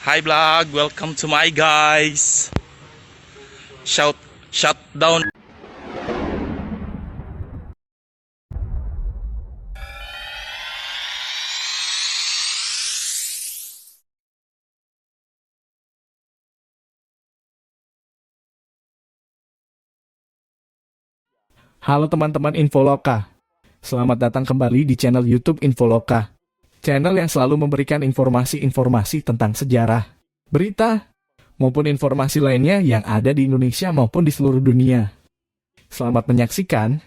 Hi vlog, welcome to my guys. Shut down. Halo teman-teman Infoloka, selamat datang kembali di channel YouTube Infoloka. Channel yang selalu memberikan informasi-informasi tentang sejarah, berita, maupun informasi lainnya yang ada di Indonesia maupun di seluruh dunia. Selamat menyaksikan.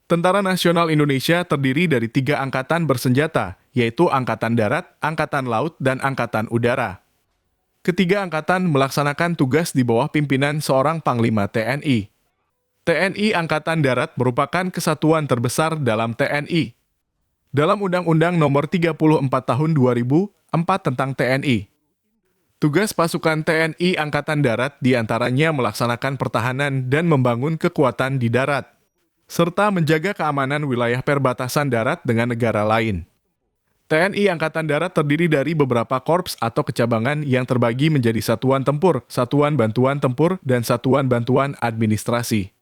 Tentara Nasional Indonesia terdiri dari 3 angkatan bersenjata, yaitu Angkatan Darat, Angkatan Laut, dan Angkatan Udara. Ketiga angkatan melaksanakan tugas di bawah pimpinan seorang Panglima TNI. TNI Angkatan Darat merupakan kesatuan terbesar dalam TNI. Dalam Undang-Undang Nomor 34 Tahun 2004 tentang TNI. Tugas pasukan TNI Angkatan Darat diantaranya melaksanakan pertahanan dan membangun kekuatan di darat, serta menjaga keamanan wilayah perbatasan darat dengan negara lain. TNI Angkatan Darat terdiri dari beberapa korps atau kecabangan yang terbagi menjadi satuan tempur, satuan bantuan tempur, dan satuan bantuan administrasi.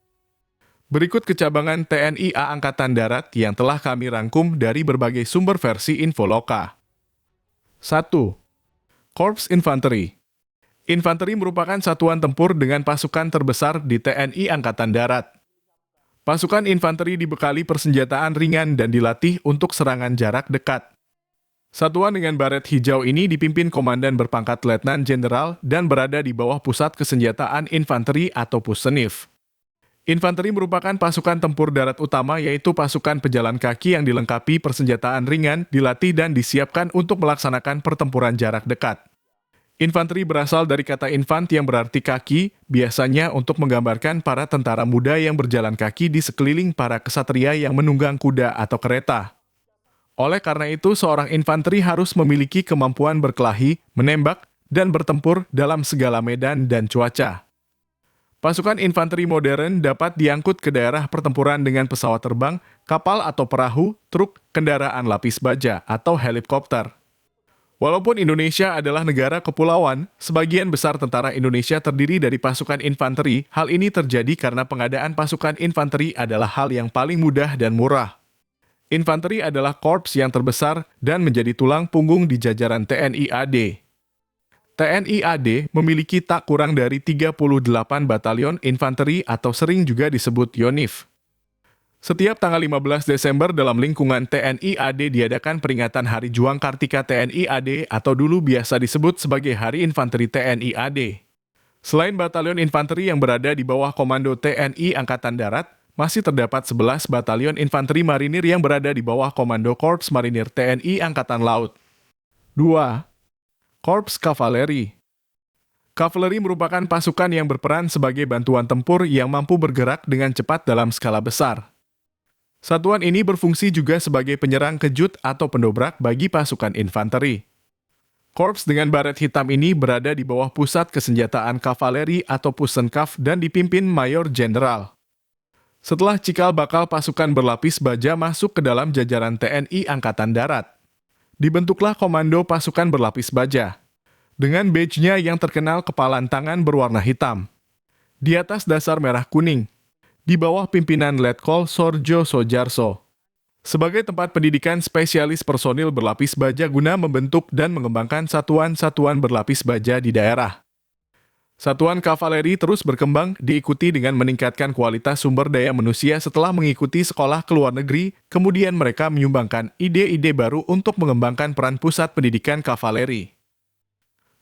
Berikut kecabangan TNI Angkatan Darat yang telah kami rangkum dari berbagai sumber versi Infoloka. 1. Korps Infanteri. Infanteri merupakan satuan tempur dengan pasukan terbesar di TNI Angkatan Darat. Pasukan infanteri dibekali persenjataan ringan dan dilatih untuk serangan jarak dekat. Satuan dengan baret hijau ini dipimpin komandan berpangkat letnan jenderal dan berada di bawah Pusat Kesenjataan Infanteri atau Pusenif. Infanteri merupakan pasukan tempur darat utama, yaitu pasukan pejalan kaki yang dilengkapi persenjataan ringan, dilatih dan disiapkan untuk melaksanakan pertempuran jarak dekat. Infanteri berasal dari kata infant yang berarti kaki, biasanya untuk menggambarkan para tentara muda yang berjalan kaki di sekeliling para kesatria yang menunggang kuda atau kereta. Oleh karena itu, seorang infanteri harus memiliki kemampuan berkelahi, menembak, dan bertempur dalam segala medan dan cuaca. Pasukan infanteri modern dapat diangkut ke daerah pertempuran dengan pesawat terbang, kapal atau perahu, truk, kendaraan lapis baja, atau helikopter. Walaupun Indonesia adalah negara kepulauan, sebagian besar tentara Indonesia terdiri dari pasukan infanteri. Hal ini terjadi karena pengadaan pasukan infanteri adalah hal yang paling mudah dan murah. Infanteri adalah korps yang terbesar dan menjadi tulang punggung di jajaran TNI AD. TNI AD memiliki tak kurang dari 38 batalion infanteri atau sering juga disebut Yonif. Setiap tanggal 15 Desember dalam lingkungan TNI AD diadakan peringatan Hari Juang Kartika TNI AD atau dulu biasa disebut sebagai Hari Infanteri TNI AD. Selain batalion infanteri yang berada di bawah komando TNI Angkatan Darat, masih terdapat 11 batalion infanteri marinir yang berada di bawah komando Korps Marinir TNI Angkatan Laut. 2. Korps Kavaleri. Kavaleri merupakan pasukan yang berperan sebagai bantuan tempur yang mampu bergerak dengan cepat dalam skala besar. Satuan ini berfungsi juga sebagai penyerang kejut atau pendobrak bagi pasukan infanteri. Korps dengan baret hitam ini berada di bawah Pusat Kesenjataan Kavaleri atau Pusenkaf dan dipimpin Mayor Jenderal. Setelah cikal bakal pasukan berlapis baja masuk ke dalam jajaran TNI Angkatan Darat, dibentuklah Komando Pasukan Berlapis Baja, dengan badge-nya yang terkenal kepalan tangan berwarna hitam. Di atas dasar merah kuning, di bawah pimpinan Letkol Sorjo Sojarso. Sebagai tempat pendidikan spesialis personil berlapis baja guna membentuk dan mengembangkan satuan-satuan berlapis baja di daerah. Satuan kavaleri terus berkembang, diikuti dengan meningkatkan kualitas sumber daya manusia setelah mengikuti sekolah ke luar negeri, kemudian mereka menyumbangkan ide-ide baru untuk mengembangkan peran pusat pendidikan kavaleri.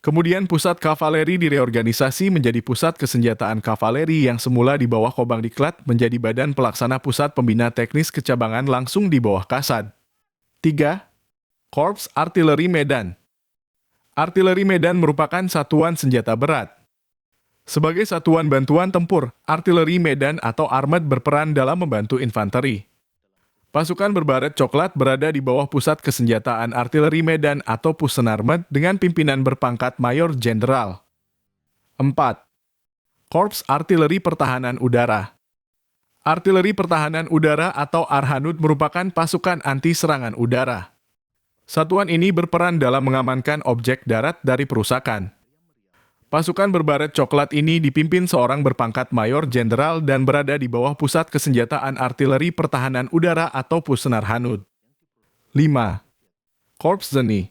Kemudian pusat kavaleri direorganisasi menjadi Pusat Kesenjataan Kavaleri yang semula di bawah Kobangdiklat menjadi Badan Pelaksana Pusat Pembina Teknis Kecabangan langsung di bawah Kasad. 3. Korps Artileri Medan. Artileri Medan merupakan satuan senjata berat. Sebagai satuan bantuan tempur, artileri Medan atau Armet berperan dalam membantu infanteri. Pasukan berbaret coklat berada di bawah Pusat Kesenjataan Artileri Medan atau Pusenarmet dengan pimpinan berpangkat Mayor Jenderal. 4. Korps Artileri Pertahanan Udara. Artileri Pertahanan Udara atau Arhanud merupakan pasukan anti serangan udara. Satuan ini berperan dalam mengamankan objek darat dari perusakan. Pasukan berbaret coklat ini dipimpin seorang berpangkat mayor jenderal dan berada di bawah Pusat Kesenjataan Artileri Pertahanan Udara atau Pussenar Hanud. 5. Korps Zeni.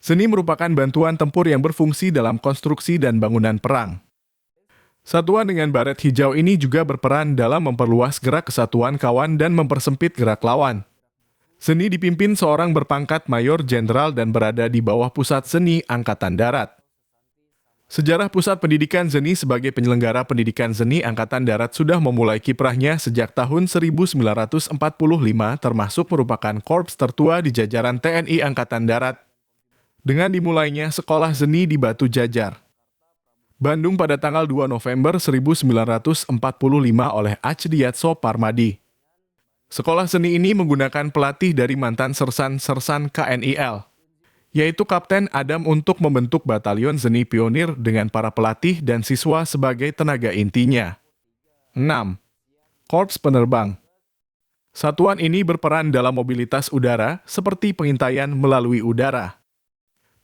Zeni merupakan bantuan tempur yang berfungsi dalam konstruksi dan bangunan perang. Satuan dengan baret hijau ini juga berperan dalam memperluas gerak kesatuan kawan dan mempersempit gerak lawan. Zeni dipimpin seorang berpangkat mayor jenderal dan berada di bawah Pusat Zeni Angkatan Darat. Sejarah Pusat Pendidikan Zeni sebagai penyelenggara pendidikan Zeni Angkatan Darat sudah memulai kiprahnya sejak tahun 1945 termasuk merupakan korps tertua di jajaran TNI Angkatan Darat. Dengan dimulainya Sekolah Zeni di Batu Jajar, Bandung pada tanggal 2 November 1945 oleh Achdiatso Parmadi. Sekolah seni ini menggunakan pelatih dari mantan sersan-sersan KNIL, yaitu Kapten Adam untuk membentuk batalion Zeni Pionir dengan para pelatih dan siswa sebagai tenaga intinya. 6. Korps Penerbang. Satuan ini berperan dalam mobilitas udara seperti pengintaian melalui udara.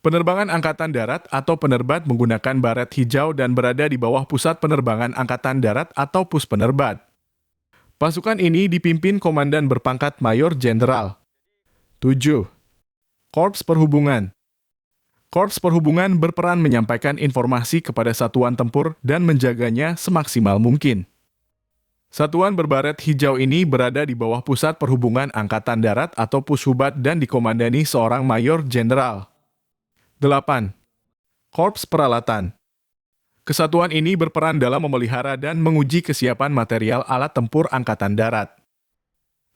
Penerbangan Angkatan Darat atau penerbat menggunakan baret hijau dan berada di bawah Pusat Penerbangan Angkatan Darat atau Puspenerbat. Pasukan ini dipimpin komandan berpangkat mayor jenderal. 7. Korps Perhubungan. Korps Perhubungan berperan menyampaikan informasi kepada satuan tempur dan menjaganya semaksimal mungkin. Satuan berbaret hijau ini berada di bawah Pusat Perhubungan Angkatan Darat atau Pushubat dan dikomandani seorang mayor jenderal. 8. Korps Peralatan. Kesatuan ini berperan dalam memelihara dan menguji kesiapan material alat tempur Angkatan Darat.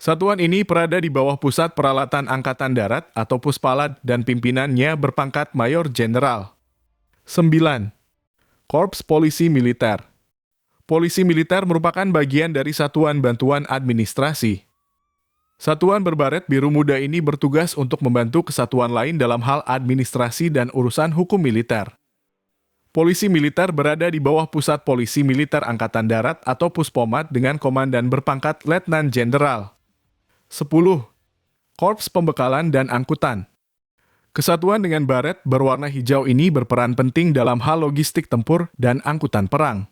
Satuan ini berada di bawah Pusat Peralatan Angkatan Darat atau Puspalad dan pimpinannya berpangkat mayor jenderal. 9. Korps Polisi Militer. Polisi militer merupakan bagian dari Satuan Bantuan Administrasi. Satuan berbaret biru muda ini bertugas untuk membantu kesatuan lain dalam hal administrasi dan urusan hukum militer. Polisi militer berada di bawah Pusat Polisi Militer Angkatan Darat atau Puspomat dengan komandan berpangkat Letnan Jenderal. 10. Korps Pembekalan dan Angkutan. Kesatuan dengan baret berwarna hijau ini berperan penting dalam hal logistik tempur dan angkutan perang.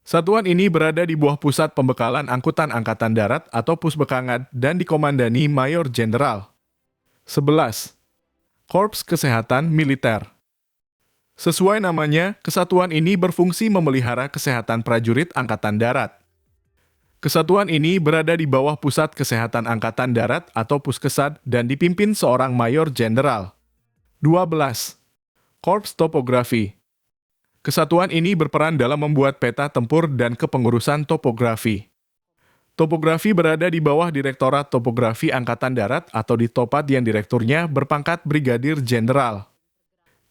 Satuan ini berada di bawah Pusat Pembekalan Angkutan Angkatan Darat atau Pusbekangad dan dikomandani Mayor Jenderal. 11. Korps Kesehatan Militer. Sesuai namanya, kesatuan ini berfungsi memelihara kesehatan prajurit Angkatan Darat. Kesatuan ini berada di bawah Pusat Kesehatan Angkatan Darat atau Puskesad dan dipimpin seorang mayor jenderal. 12. Korps Topografi. Kesatuan ini berperan dalam membuat peta tempur dan kepengurusan topografi. Topografi berada di bawah Direktorat Topografi Angkatan Darat atau Ditopat yang direkturnya berpangkat Brigadir Jenderal.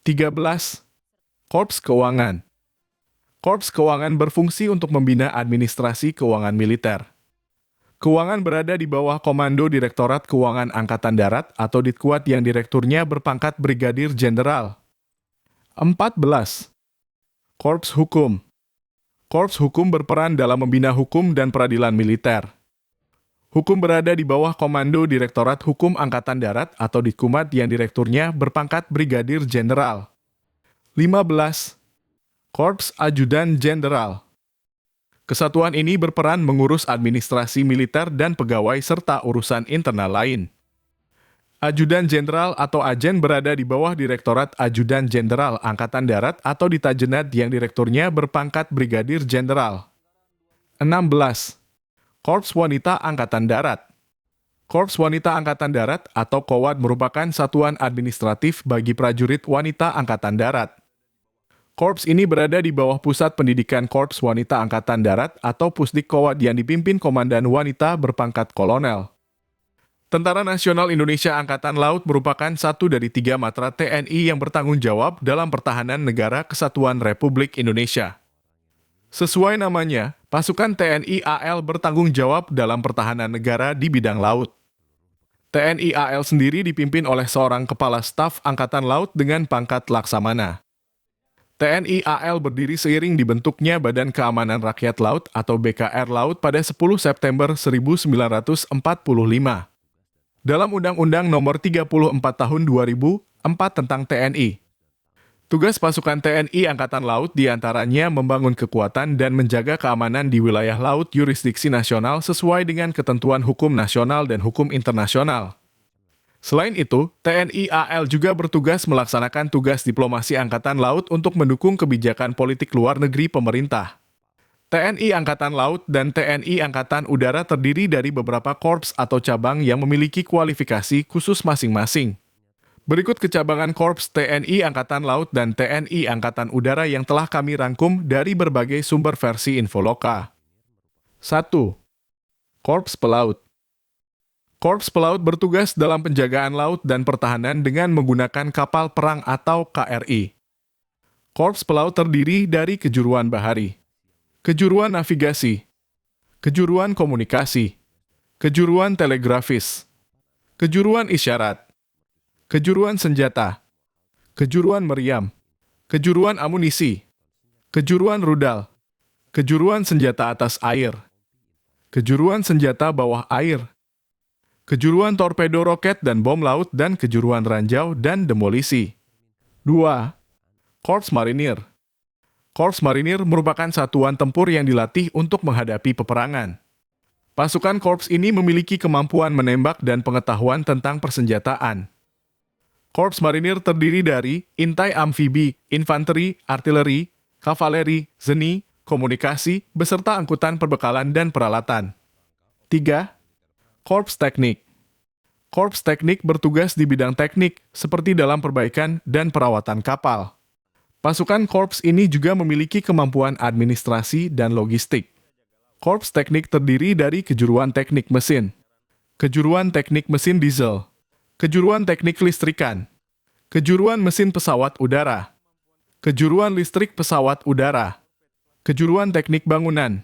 13. Korps Keuangan. Korps Keuangan berfungsi untuk membina administrasi keuangan militer. Keuangan berada di bawah Komando Direktorat Keuangan Angkatan Darat atau Ditkuat yang direkturnya berpangkat Brigadir Jenderal. 14. Korps Hukum. Korps Hukum berperan dalam membina hukum dan peradilan militer. Hukum berada di bawah Komando Direktorat Hukum Angkatan Darat atau Ditkumat yang direkturnya berpangkat Brigadir Jenderal. 15. Korps Ajudan Jenderal. Kesatuan ini berperan mengurus administrasi militer dan pegawai serta urusan internal lain. Ajudan Jenderal atau Ajen berada di bawah Direktorat Ajudan Jenderal Angkatan Darat atau Ditajenat yang direkturnya berpangkat Brigadir Jenderal. 16. Korps Wanita Angkatan Darat. Korps Wanita Angkatan Darat atau KOWAD merupakan satuan administratif bagi prajurit wanita Angkatan Darat. Korps ini berada di bawah Pusat Pendidikan Korps Wanita Angkatan Darat atau Pusdikkowad yang dipimpin Komandan Wanita berpangkat Kolonel. Tentara Nasional Indonesia Angkatan Laut merupakan satu dari 3 matra TNI yang bertanggung jawab dalam pertahanan negara Kesatuan Republik Indonesia. Sesuai namanya, pasukan TNI AL bertanggung jawab dalam pertahanan negara di bidang laut. TNI AL sendiri dipimpin oleh seorang kepala staf Angkatan Laut dengan pangkat Laksamana. TNI AL berdiri seiring dibentuknya Badan Keamanan Rakyat Laut atau BKR Laut pada 10 September 1945. dalam Undang-Undang Nomor 34 Tahun 2004 tentang TNI. Tugas pasukan TNI Angkatan Laut diantaranya membangun kekuatan dan menjaga keamanan di wilayah laut yurisdiksi nasional sesuai dengan ketentuan hukum nasional dan hukum internasional. Selain itu, TNI AL juga bertugas melaksanakan tugas diplomasi Angkatan Laut untuk mendukung kebijakan politik luar negeri pemerintah. TNI Angkatan Laut dan TNI Angkatan Udara terdiri dari beberapa korps atau cabang yang memiliki kualifikasi khusus masing-masing. Berikut kecabangan Korps TNI Angkatan Laut dan TNI Angkatan Udara yang telah kami rangkum dari berbagai sumber versi Infoloka. 1. Korps Pelaut. Korps Pelaut bertugas dalam penjagaan laut dan pertahanan dengan menggunakan kapal perang atau KRI. Korps Pelaut terdiri dari kejuruan bahari, kejuruan navigasi, kejuruan komunikasi, kejuruan telegrafis, kejuruan isyarat, kejuruan senjata, kejuruan meriam, kejuruan amunisi, kejuruan rudal, kejuruan senjata atas air, kejuruan senjata bawah air, kejuruan torpedo roket dan bom laut dan kejuruan ranjau dan demolisi. 2. Korps Marinir. Korps Marinir merupakan satuan tempur yang dilatih untuk menghadapi peperangan. Pasukan korps ini memiliki kemampuan menembak dan pengetahuan tentang persenjataan. Korps Marinir terdiri dari intai amfibi, infanteri, artileri, kavaleri, zeni, komunikasi, beserta angkutan perbekalan dan peralatan. 3. Korps Teknik. Korps Teknik bertugas di bidang teknik, seperti dalam perbaikan dan perawatan kapal. Pasukan korps ini juga memiliki kemampuan administrasi dan logistik. Korps Teknik terdiri dari kejuruan teknik mesin, kejuruan teknik mesin diesel, kejuruan teknik listrikan, kejuruan mesin pesawat udara, kejuruan listrik pesawat udara, kejuruan teknik bangunan,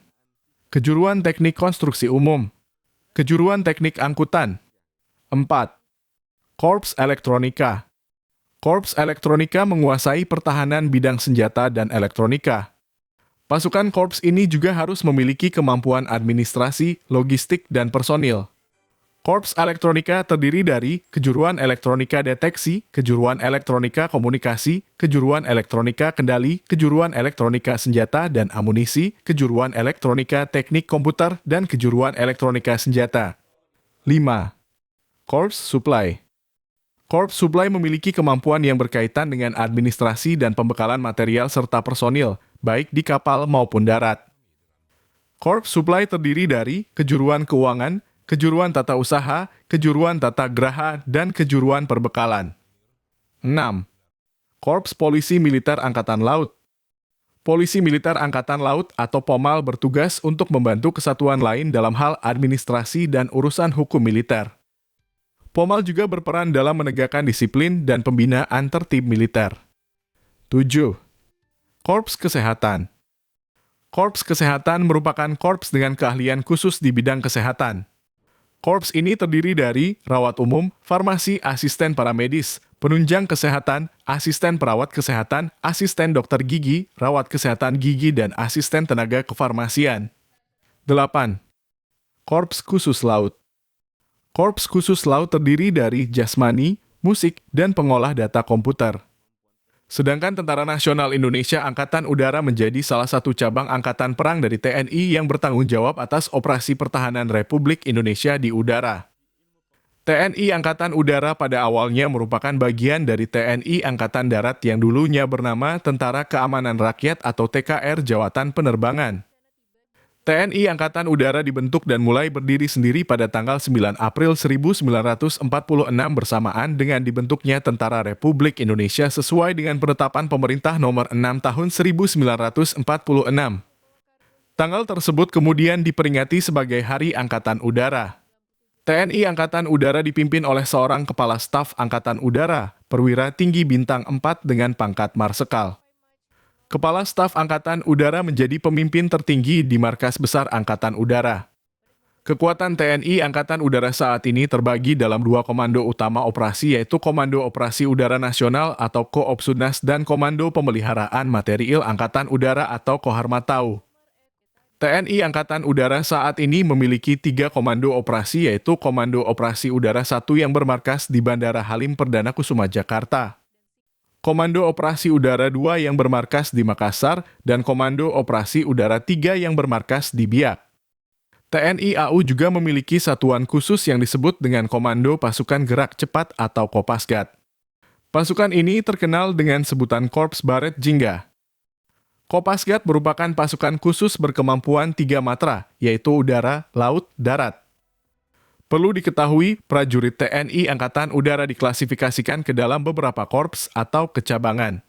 kejuruan teknik konstruksi umum, kejuruan teknik angkutan. 4. Korps Elektronika. Korps Elektronika menguasai pertahanan bidang senjata dan elektronika. Pasukan korps ini juga harus memiliki kemampuan administrasi, logistik, dan personil. Korps Elektronika terdiri dari kejuruan elektronika deteksi, kejuruan elektronika komunikasi, kejuruan elektronika kendali, kejuruan elektronika senjata dan amunisi, kejuruan elektronika teknik komputer, dan kejuruan elektronika senjata. 5. Korps Supply. Korps Supply memiliki kemampuan yang berkaitan dengan administrasi dan pembekalan material serta personil, baik di kapal maupun darat. Korps Supply terdiri dari kejuruan keuangan, kejuruan tata usaha, kejuruan tata geraha, dan kejuruan perbekalan. 6. Korps Polisi Militer Angkatan Laut. Polisi Militer Angkatan Laut atau POMAL bertugas untuk membantu kesatuan lain dalam hal administrasi dan urusan hukum militer. POMAL juga berperan dalam menegakkan disiplin dan pembinaan tertib militer. 7. Korps Kesehatan. Korps Kesehatan merupakan korps dengan keahlian khusus di bidang kesehatan. Korps ini terdiri dari rawat umum, farmasi, asisten paramedis, penunjang kesehatan, asisten perawat kesehatan, asisten dokter gigi, rawat kesehatan gigi, dan asisten tenaga kefarmasian. 8. Korps Khusus Laut. Korps Khusus Laut terdiri dari jasmani, musik, dan pengolah data komputer. Sedangkan Tentara Nasional Indonesia Angkatan Udara menjadi salah satu cabang angkatan perang dari TNI yang bertanggung jawab atas operasi pertahanan Republik Indonesia di udara. TNI Angkatan Udara pada awalnya merupakan bagian dari TNI Angkatan Darat yang dulunya bernama Tentara Keamanan Rakyat atau TKR Jawatan Penerbangan. TNI Angkatan Udara dibentuk dan mulai berdiri sendiri pada tanggal 9 April 1946 bersamaan dengan dibentuknya Tentara Republik Indonesia sesuai dengan penetapan Pemerintah Nomor 6 Tahun 1946. Tanggal tersebut kemudian diperingati sebagai Hari Angkatan Udara. TNI Angkatan Udara dipimpin oleh seorang Kepala Staf Angkatan Udara, perwira tinggi bintang 4 dengan pangkat Marsekal. Kepala Staf Angkatan Udara menjadi pemimpin tertinggi di Markas Besar Angkatan Udara. Kekuatan TNI Angkatan Udara saat ini terbagi dalam dua komando utama operasi yaitu Komando Operasi Udara Nasional atau Koopsudnas dan Komando Pemeliharaan Materiil Angkatan Udara atau Koharmatau. TNI Angkatan Udara saat ini memiliki 3 komando operasi, yaitu Komando Operasi Udara 1 yang bermarkas di Bandara Halim Perdana Kusuma, Jakarta, Komando Operasi Udara 2 yang bermarkas di Makassar, dan Komando Operasi Udara 3 yang bermarkas di Biak. TNI AU juga memiliki satuan khusus yang disebut dengan Komando Pasukan Gerak Cepat atau Kopasgat. Pasukan ini terkenal dengan sebutan Korps Baret Jingga. Kopasgat merupakan pasukan khusus berkemampuan 3 matra, yaitu udara, laut, darat. Perlu diketahui, prajurit TNI Angkatan Udara diklasifikasikan ke dalam beberapa korps atau kecabangan.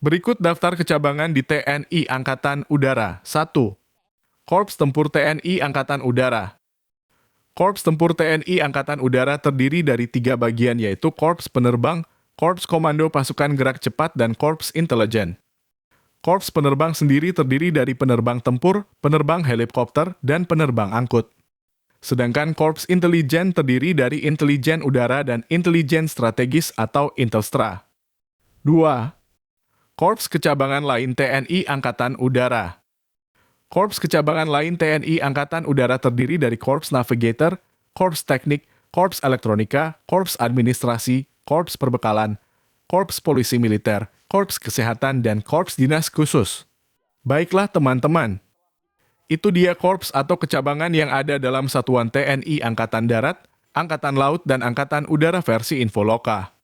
Berikut daftar kecabangan di TNI Angkatan Udara. 1. Korps Tempur TNI Angkatan Udara. Korps Tempur TNI Angkatan Udara terdiri dari 3 bagian, yaitu Korps Penerbang, Korps Komando Pasukan Gerak Cepat, dan Korps Intelijen. Korps Penerbang sendiri terdiri dari penerbang tempur, penerbang helikopter, dan penerbang angkut. Sedangkan Korps Intelijen terdiri dari intelijen udara dan intelijen strategis atau Intelstra. 2. Korps Kecabangan Lain TNI Angkatan Udara. Korps Kecabangan Lain TNI Angkatan Udara terdiri dari Korps Navigator, Korps Teknik, Korps Elektronika, Korps Administrasi, Korps Perbekalan, Korps Polisi Militer, Korps Kesehatan, dan Korps Dinas Khusus. Baiklah teman-teman, itu dia korps atau kecabangan yang ada dalam satuan TNI Angkatan Darat, Angkatan Laut, dan Angkatan Udara versi Infoloka.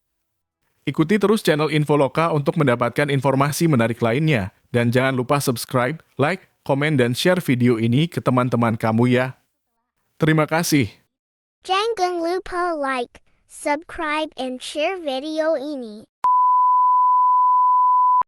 Ikuti terus channel Infoloka untuk mendapatkan informasi menarik lainnya, dan jangan lupa subscribe, like, komen, dan share video ini ke teman-teman kamu ya. Terima kasih. Jangan lupa like, subscribe, and share video ini.